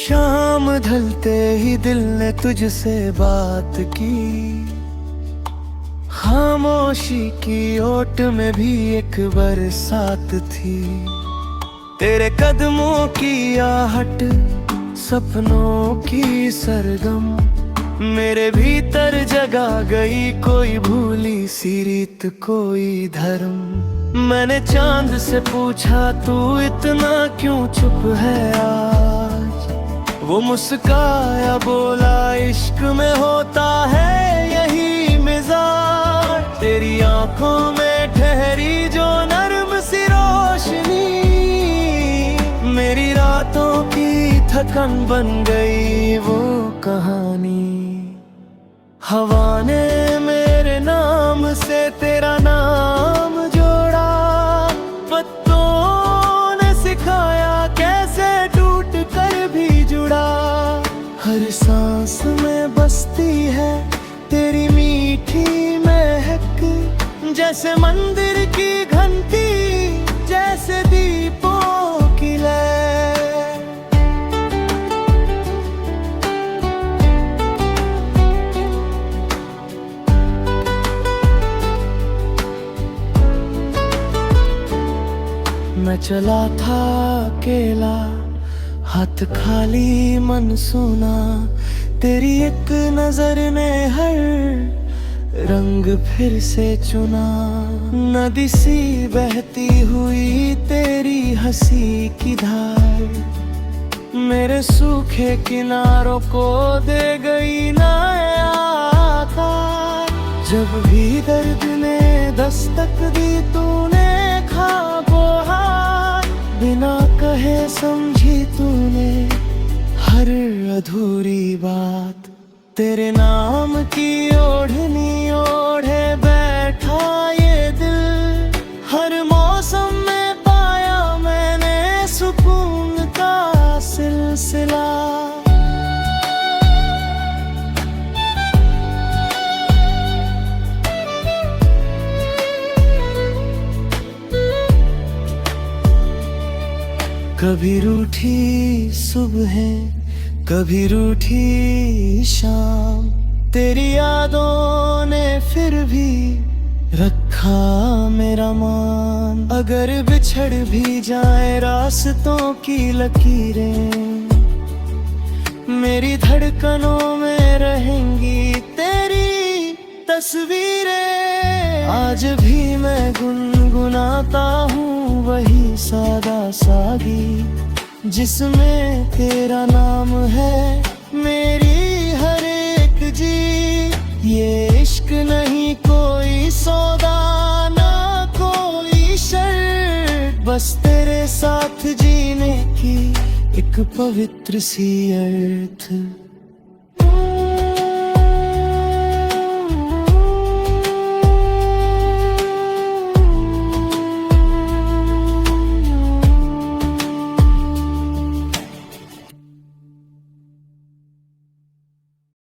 शाम ढलते ही दिल ने तुझसे बात की, खामोशी की ओट में भी एक बरसात थी। तेरे कदमों की आहट, सपनों की सरगम, मेरे भीतर जगा गई कोई भूली सी रीत, कोई धर्म। मैंने चांद से पूछा तू इतना क्यों चुप है आज, वो मुस्काया बोला इश्क में होता है यही मिजाज। तेरी आंखों में ठहरी जो नर्म सी रोशनी, मेरी रातों की थकन बन गई वो कहानी। हवा ने मेरे नाम से तेरा नाम जोड़ा, पत्तों ने सिखाया कैसे टूट कर भी जुड़ा। हर सांस में बसती है तेरी मीठी महक, जैसे मंदिर की घंटी, जैसे दीपों की लय। मैं चला था अकेला, हाथ खाली मन सूना, तेरी एक नजर ने हर रंग फिर से चुना। नदी सी बहती हुई तेरी हंसी की धार, मेरे सूखे किनारों को दे गई नया आकार। जब भी दर्द ने दस्तक दी तूने ख्वाबों हार, बिना कहे समझी तूने हर अधूरी बात। तेरे नाम की ओढ़नी ओढ़े बैठा ये दिल, हर मौसम में पाया मैंने सुकून का सिलसिला। कभी रूठी सुबहें, कभी रूठी शाम, तेरी यादों ने फिर भी रखा मेरा मान। अगर बिछड़ भी जाए रास्तों की लकीरें, मेरी धड़कनों में रहेंगी तेरी तस्वीरें। आज भी मैं गुनगुनाता हूँ वही सादा सागी, जिसमें तेरा नाम है मेरी हर एक जी। ये इश्क नहीं कोई सौदा ना कोई शर्त, बस तेरे साथ जीने की एक पवित्र सी अर्थ।